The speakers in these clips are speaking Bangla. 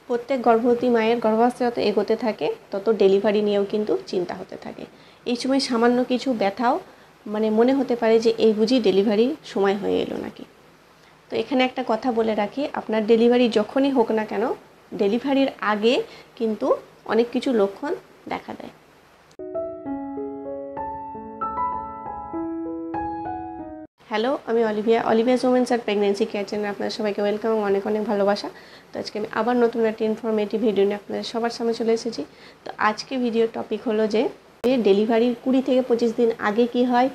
প্রত্যেক গর্ভবতী মায়ের গর্ভাবস্থা যত এগোতে থাকে তত ডেলিভারি নিয়েও কিন্তু চিন্তা হতে থাকে। এই সময় সামান্য কিছু ব্যথাও মনে হতে পারে যে এই বুঝি ডেলিভারি সময় হয়ে এলো নাকি। তো এখানে একটা কথা বলে রাখি, আপনার ডেলিভারি যখনই হোক না কেন, ডেলিভারির আগে কিন্তু অনেক কিছু লক্ষণ দেখা দেয়। হ্যালো, আমি Olivia's women's and pregnancy care চ্যানেলে আপনাদের সবাইকে ওয়েলকাম, অনেক অনেক ভালোবাসা। তো আজকে আমি আবার নতুন একটা ইনফরমেটিভ ভিডিও নিয়ে আপনাদের সবার সামনে চলে এসেছি। তো আজকে ভিডিওর টপিক হলো যে ডেলিভারির 20 থেকে 25 দিন আগে কি হয়,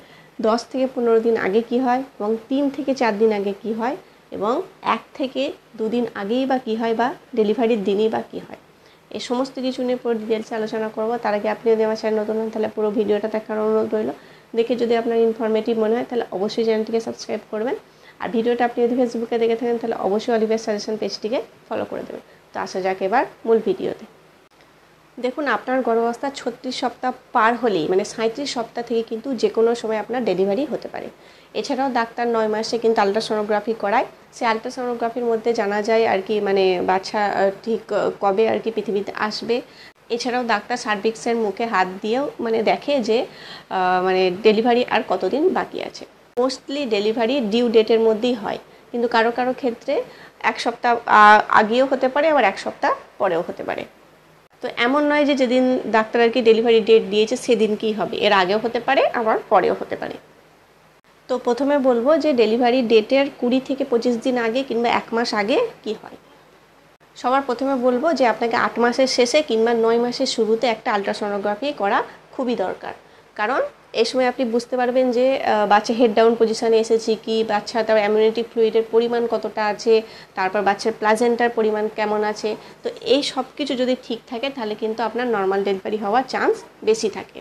10 থেকে 15 দিন আগে কি হয়, এবং 3 থেকে 4 দিন আগে কি হয়, এবং 1 থেকে 2 দিন আগেই বা কী হয়, বা ডেলিভারির দিনই বা কী হয়। এই সমস্ত কিছু নিয়ে পুরো ডিটেলসে আলোচনা করবো। তার আগে আপনি যদি আমার চ্যানেল নতুন হন তাহলে পুরো ভিডিওটা দেখার অনুরোধ রইল। দেখে যদি আপনার ইনফরমেটিভ মনে হয় তাহলে অবশ্যই চ্যানেলটিকে সাবস্ক্রাইব করবেন। আর ভিডিওটা আপনি যদি ফেসবুকে দেখে থাকেন তাহলে অবশ্যই অলিভিয়াস সাজেশন পেজটিকে ফলো করে দেবেন। তো আসা যাক এবার মূল ভিডিওতে। দেখুন, আপনার গর্ভাবস্থা 36 সপ্তাহ পার হলেই 37 সপ্তাহ থেকে কিন্তু যে কোনো সময় আপনার ডেলিভারি হতে পারে। এছাড়াও ডাক্তার 9 মাসে কিন্তু আলট্রাসোনোগ্রাফি করায়। সেই আলট্রাসোনোগ্রাফির মধ্যে জানা যায় আর কি বাচ্চা ঠিক কবে আর কি পৃথিবীতে আসবে। এছাড়াও ডাক্তার সার্ভিক্সের মুখে হাত দিয়েও দেখে যে ডেলিভারি আর কতদিন বাকি আছে। মোস্টলি ডেলিভারি ডিউ ডেটের মধ্যেই হয়, কিন্তু কারো কারো ক্ষেত্রে 1 সপ্তাহ আগেও হতে পারে, আবার 1 সপ্তাহ পরেও হতে পারে। তো এমন নয় যে যেদিন ডাক্তার আর কি ডেলিভারি ডেট দিয়েছে সেদিন কী হবে, এর আগেও হতে পারে আবার পরেও হতে পারে। তো প্রথমে বলবো যে ডেলিভারি ডেটের 20 থেকে 25 দিন আগে কিংবা 1 মাস আগে কি হয়। সবার প্রথমে বলবো যে আপনাকে 8 মাসের শেষে কিংবা 9 মাসের শুরুতে একটা আলট্রাসোনোগ্রাফি করা খুবই দরকার। কারণ এই সময় আপনি বুঝতে পারবেন যে বাচ্চা হেড ডাউন পজিশানে এসেছে কি, বাচ্চা তার অ্যামিউনিটি ফ্লুইডের পরিমাণ কতটা আছে, তারপর বাচ্চার প্লাজেন্টার পরিমাণ কেমন আছে। তো এই সব কিছু যদি ঠিক থাকে তাহলে কিন্তু আপনার নর্মাল ডেলিভারি হওয়ার চান্স বেশি থাকে।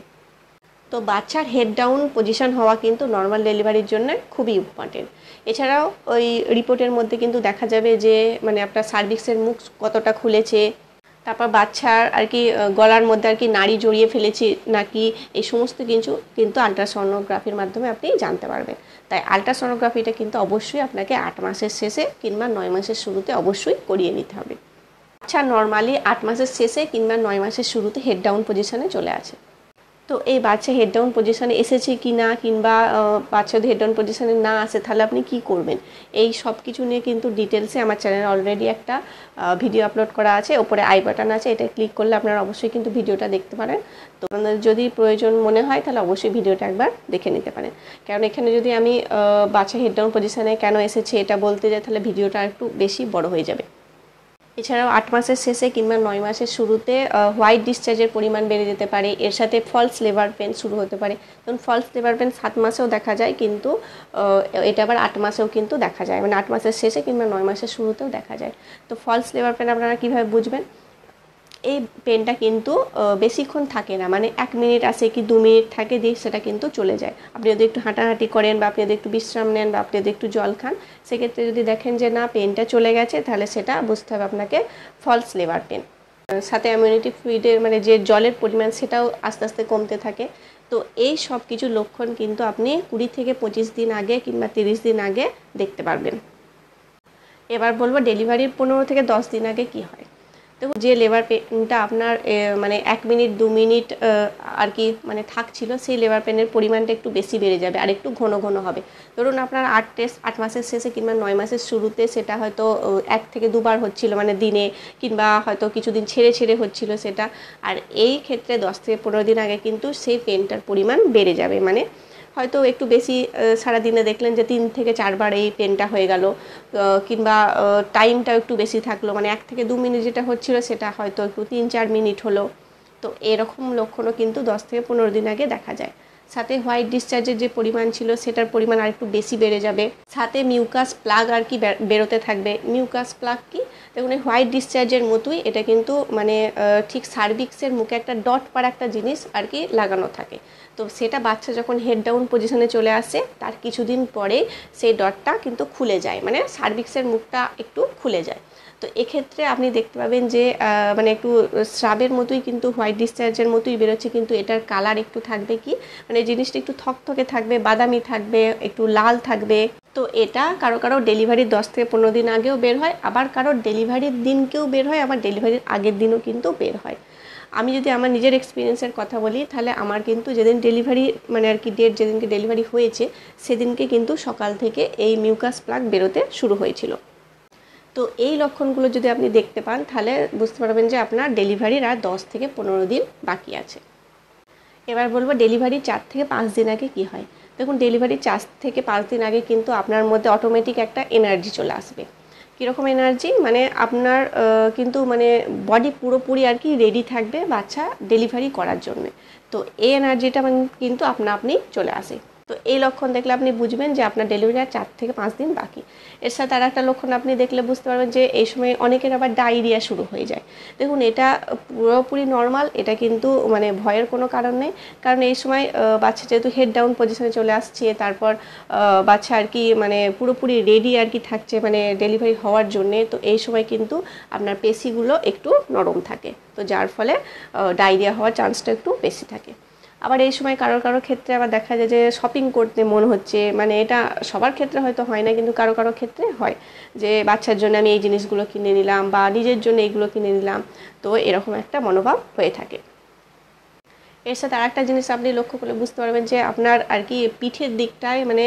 তো বাচ্চার হেড ডাউন পজিশন হওয়া কিন্তু নর্মাল ডেলিভারির জন্য খুবই ইম্পর্টেন্ট। এছাড়াও ওই রিপোর্টের মধ্যে কিন্তু দেখা যাবে যে আপনার সার্ভিক্সের মুখ কতটা খুলেছে, তারপর বাচ্চার আর কি গলার মধ্যে আর কি নাড়ি জড়িয়ে ফেলেছে নাকি, এই সমস্ত কিছু কিন্তু আলট্রাসোনোগ্রাফির মাধ্যমে আপনি জানতে পারবেন। তাই আলট্রাসোনোগ্রাফিটা কিন্তু অবশ্যই আপনাকে 8 মাসের শেষে কিংবা 9 মাসের শুরুতে অবশ্যই করিয়ে নিতে হবে। আচ্ছা, নর্মালি 8 মাসের শেষে কিংবা 9 মাসের শুরুতে হেড ডাউন পজিশনে চলে আসে। তো এই বাচ্চা হেড ডাউন পজিশনে এসেছে কি না, কিংবা বাচ্চা যদি হেড ডাউন পজিশনে না আসে তাহলে আপনি কি করবেন, এই সব কিছু নিয়ে কিন্তু ডিটেলসে আমার চ্যানেলে অলরেডি একটা ভিডিও আপলোড করা আছে। ওপরে আই বাটন আছে, এটা ক্লিক করলে আপনারা অবশ্যই কিন্তু ভিডিওটা দেখতে পারেন। তো আপনাদের যদি প্রয়োজন মনে হয় তাহলে অবশ্যই ভিডিওটা একবার দেখে নিতে পারেন। কারণ এখানে যদি আমি বাচ্চা হেড ডাউন পজিশনে কেন এসেছে এটা বলতে যাই তাহলে ভিডিওটা একটু বেশি বড় হয়ে যাবে। এছাড়াও 8 মাসের শেষে কিংবা 9 মাসের শুরুতে হোয়াইট ডিসচার্জের পরিমাণ বেড়ে যেতে পারে। এর সাথে ফলস লেবার পেন শুরু হতে পারে। কারণ ফলস লেবার পেন 7 মাসেও দেখা যায়, কিন্তু এটা আবার 8 মাসেও কিন্তু দেখা যায়, 8 মাসের শেষে কিংবা 9 মাসের শুরুতেও দেখা যায়। তো ফলস লেবার পেন আপনারা কীভাবে বুঝবেন? এই পেনটা কিন্তু বেশিক্ষণ থাকে না, 1 মিনিট আসে কি 2 মিনিট থাকে, দিয়ে সেটা কিন্তু চলে যায়। আপনি যদি একটু হাঁটাহাঁটি করেন, বা আপনি যদি একটু বিশ্রাম নেন, বা আপনি যদি একটু জল খান, সেক্ষেত্রে যদি দেখেন যে না পেনটা চলে গেছে তাহলে সেটা বুঝতে হবে আপনাকে ফলস লেবার পেন। সাথে ইমিউনিটি ফ্লুইডের যে জলের পরিমাণ সেটাও আস্তে আস্তে কমতে থাকে। তো এই সব কিছু লক্ষণ কিন্তু আপনি 20 থেকে 25 দিন আগে কিংবা 30 দিন আগে দেখতে পারবেন। এবার বলবো ডেলিভারির 15 থেকে 10 দিন আগে কি হয়। দেখুন, যে লেবার পেনটা আপনার 1 মিনিট 2 মিনিট আর কি থাকছিল, সেই লেবার পেনের পরিমাণটা একটু বেশি বেড়ে যাবে আর একটু ঘন ঘন হবে। ধরুন আপনার 8 মাসের শেষে কিংবা 9 মাসের শুরুতে সেটা হয়তো 1 থেকে 2 বার হচ্ছিল দিনে, কিংবা হয়তো কিছুদিন ছেড়ে ছেড়ে হচ্ছিল সেটা। আর এই ক্ষেত্রে 10 থেকে 15 দিন আগে কিন্তু সেই পেনটার পরিমাণ বেড়ে যাবে। হয়তো একটু বেশি সারাদিনে দেখলেন যে 3 থেকে 4 বার এই পেনটা হয়ে গেল, কিংবা টাইমটাও একটু বেশি থাকলো, 1 থেকে 2 মিনিট যেটা হচ্ছিল সেটা হয়তো একটু 3-4 মিনিট হলো। তো এরকম লক্ষণও কিন্তু 10 থেকে 15 দিন আগে দেখা যায়। সাথে হোয়াইট ডিসচার্জের যে পরিমাণ ছিল সেটার পরিমাণ আর একটু বেশি বেড়ে যাবে। সাথে মিউকাস প্লাগ আর কি বেরোতে থাকবে। মিউকাস প্লাগ কি? দেখুন, এই হোয়াইট ডিসচার্জের মতোই এটা কিন্তু ঠিক সার্ভিক্সের মুখে একটা ডট পাড়া একটা জিনিস আর কি লাগানো থাকে। তো সেটা বাচ্চা যখন হেড ডাউন পজিশনে চলে আসে তার কিছুদিন পরে সেই ডটটা কিন্তু খুলে যায়, সার্ভিক্সের মুখটা একটু খুলে যায়। তো এক্ষেত্রে আপনি দেখতে পাবেন যে মানে একটু স্রাবের মতোই কিন্তু হোয়াইট ডিসচার্জের মতোই বেরোচ্ছে, কিন্তু এটার কালার একটু থাকবে কি মানে জিনিসটা একটু থকথকে থাকবে, বাদামি থাকবে, একটু লাল থাকবে। তো এটা কারো কারো ডেলিভারির 10 থেকে 15 দিন আগেও বের হয়, আবার কারোর ডেলিভারির দিনকেও বের হয়, আবার ডেলিভারির আগের দিনও কিন্তু বের হয়। আমি যদি আমার নিজের এক্সপিরিয়েন্সের কথা বলি, তাহলে আমার কিন্তু যেদিন ডেলিভারি মানে আর কি ডেট যেদিনকে ডেলিভারি হয়েছে সেদিনকে কিন্তু সকাল থেকে এই মিউকাস প্লাগ বেরোতে শুরু হয়েছিল। তো এই লক্ষণগুলো যদি আপনি দেখতে পান তাহলে বুঝতে পারবেন যে আপনার ডেলিভারির আর 10 থেকে 15 দিন বাকি আছে। এবার বলবো ডেলিভারি 4 থেকে 5 দিন আগে কি হয়। দেখুন, ডেলিভারি 4 থেকে 5 দিন আগে কিন্তু আপনার মধ্যে অটোমেটিক একটা এনার্জি চলে আসবে। কীরকম এনার্জি, মানে আপনার কিন্তু মানে বডি পুরোপুরি আর কি রেডি থাকবে বাচ্চা ডেলিভারি করার জন্য। তো এই এনার্জিটা কিন্তু আপনি চলে আসে। তো এই লক্ষণ দেখলে আপনি বুঝবেন যে আপনার ডেলিভারি আর 4 থেকে 5 দিন বাকি। এর সাথে আর একটা লক্ষণ আপনি দেখলে বুঝতে পারবেন যে এই সময় অনেকের আবার ডায়রিয়া শুরু হয়ে যায়। দেখুন, এটা পুরোপুরি নর্মাল, এটা কিন্তু মানে ভয়ের কোনো কারণ নেই। কারণ এই সময় বাচ্চা যেহেতু হেড ডাউন পজিশনে চলে আসছে, তারপর বাচ্চা আর কি মানে পুরোপুরি রেডি আর কি থাকছে মানে ডেলিভারি হওয়ার জন্যে। তো এই সময় কিন্তু আপনার পেশিগুলো একটু নরম থাকে, তো যার ফলে ডায়রিয়া হওয়ার চান্সটা একটু বেশি থাকে। আবার এই সময় কারো কারো ক্ষেত্রে আবার দেখা যায় যে শপিং করতে মন হচ্ছে, মানে এটা সবার ক্ষেত্রে হয়তো হয় না, কিন্তু কারো কারো ক্ষেত্রে হয় যে বাচ্চার জন্য আমি এই জিনিসগুলো কিনে নিলাম বা নিজের জন্য এইগুলো কিনে নিলাম। তো এরকম একটা মনোভাব হয়ে থাকে। এর সাথে আরেকটা জিনিস আপনি লক্ষ্য করলে বুঝতে পারবেন যে আপনার আর কি পিঠের দিকটায় মানে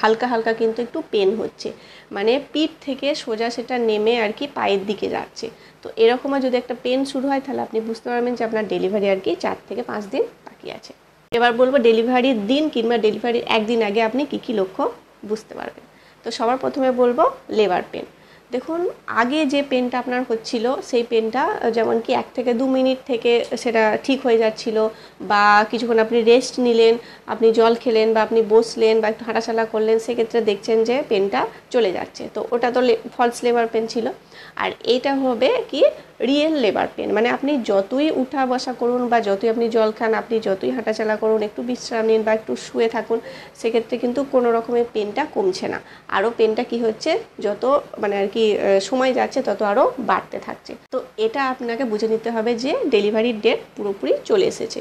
হালকা হালকা কিন্তু একটু পেন হচ্ছে, মানে পিঠ থেকে সোজা সেটা নেমে আর কি পায়ের দিকে যাচ্ছে। তো এরকমও যদি একটা পেন শুরু হয় তাহলে আপনি বুঝতে পারবেন যে আপনার ডেলিভারি আর কি 4 থেকে 5 দিন বাকি আছে। এবার বলবো ডেলিভারির দিন কিংবা ডেলিভারির একদিন আগে আপনি কী লক্ষ্য বুঝতে পারবেন। তো সবার প্রথমে বলবো লেবার পেন। দেখুন, আগে যে পেনটা আপনার হচ্ছিল সেই পেনটা যেমন কি 1 থেকে 2 মিনিট থেকে সেটা ঠিক হয়ে যাচ্ছিল, বা কিছুক্ষণ আপনি রেস্ট নিলেন, আপনি জল খেলেন বা আপনি বসলেন বা একটু হাঁটাচলা করলেন, সেক্ষেত্রে দেখছেন যে পেনটা চলে যাচ্ছে। তো ওটা তো ফলস লেবার পেন ছিল। আর এইটা হবে কি রিয়েল লেবার পেন, মানে আপনি যতই উঠা বসা করুন বা যতই আপনি জল খান, আপনি যতই হাঁটাচলা করুন, একটু বিশ্রাম নিন বা একটু শুয়ে থাকুন, সেক্ষেত্রে কিন্তু কোনো রকমের পেনটা কমছে না, আরও পেনটা কি হচ্ছে যত মানে আর কি সময় যাচ্ছে তত আরও বাড়তে থাকছে। তো এটা আপনাকে বুঝে নিতে হবে যে ডেলিভারির ডেট পুরোপুরি চলে এসেছে।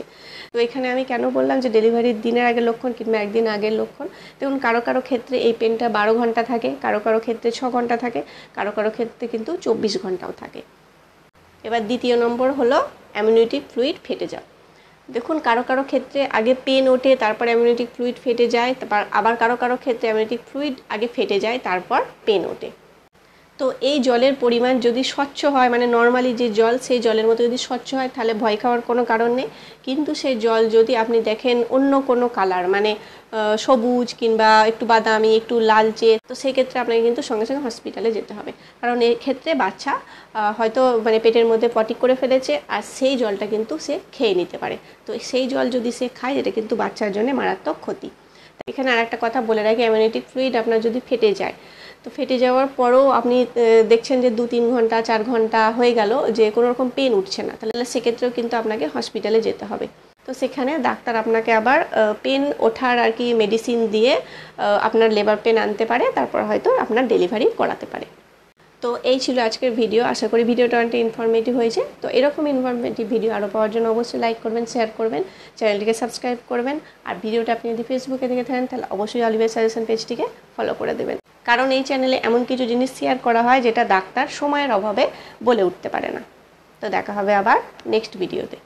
তো এখানে আমি কেন বললাম যে ডেলিভারির দিনের আগের লক্ষণ কিংবা একদিন আগের লক্ষণ। দেখুন, কারো কারো ক্ষেত্রে এই পেনটা 12 ঘন্টা থাকে, কারো কারো ক্ষেত্রে 6 ঘন্টা থাকে, কারো কারো ক্ষেত্রে কিন্তু 24 ঘন্টাও থাকে। এবার দ্বিতীয় নম্বর হলো অ্যামনিওটিক ফ্লুইড ফেটে যাওয়া। দেখুন, কারো কারো ক্ষেত্রে আগে পেন ওঠে, তারপর অ্যামনিওটিক ফ্লুইড ফেটে যায়, তারপর আবার কারো কারো ক্ষেত্রে অ্যামনিওটিক ফ্লুইড আগে ফেটে যায়, তারপর পেন ওঠে। তো এই জলের পরিমাণ যদি স্বচ্ছ হয়, মানে নর্মালি যে জল সেই জলের মতো যদি স্বচ্ছ হয় তাহলে ভয় খাওয়ার কোনো কারণ নেই। কিন্তু সেই জল যদি আপনি দেখেন অন্য কোনো কালার, মানে সবুজ কিংবা একটু বাদামি, একটু লালচে, তো সেক্ষেত্রে আপনাকে কিন্তু সঙ্গে সঙ্গে হসপিটালে যেতে হবে। কারণ এই ক্ষেত্রে বাচ্চা হয়তো মানে পেটের মধ্যে পটি করে ফেলেছে, আর সেই জলটা কিন্তু সে খেয়ে নিতে পারে। তো সেই জল যদি সে খায়, এটা কিন্তু বাচ্চার জন্য মারাত্মক ক্ষতি। এখানে আর একটা কথা বলে রাখি, অ্যামনিওটিক ফ্লুইড আপনার যদি ফেটে যায়, তো ফেটে যাওয়ার পরেও আপনি দেখছেন যে 2-3 ঘন্টা 4 ঘন্টা হয়ে গেল যে কোনো রকম পেন উঠছে না, তাহলে সেক্ষেত্রেও কিন্তু আপনাকে হসপিটালে যেতে হবে। তো সেখানে ডাক্তার আপনাকে আবার পেন ওঠার আর কি মেডিসিন দিয়ে আপনার লেবার পেন আনতে পারে, তারপর হয়তো আপনার ডেলিভারি করাতে পারে। তো এই ছিল আজকের ভিডিও। আশা করি ভিডিওটা অনেকটা ইনফরমেটিভ হয়েছে। তো এরকম ইনফরমেটিভ ভিডিও আরও পাওয়ার জন্য অবশ্যই লাইক করবেন, শেয়ার করবেন, চ্যানেলটিকে সাবস্ক্রাইব করবেন। আর ভিডিওটা আপনি যদি ফেসবুকে দেখে থাকেন তাহলে অবশ্যই অলিভিয়া সাজেশন পেজটিকে ফলো করে দেবেন, কারণ এই চ্যানেলে এমন কিছু জিনিস শেয়ার করা হয় যেটা ডাক্তার সময়ের অভাবে বলে উঠতে পারে না। তো দেখা হবে আবার নেক্সট ভিডিওতে।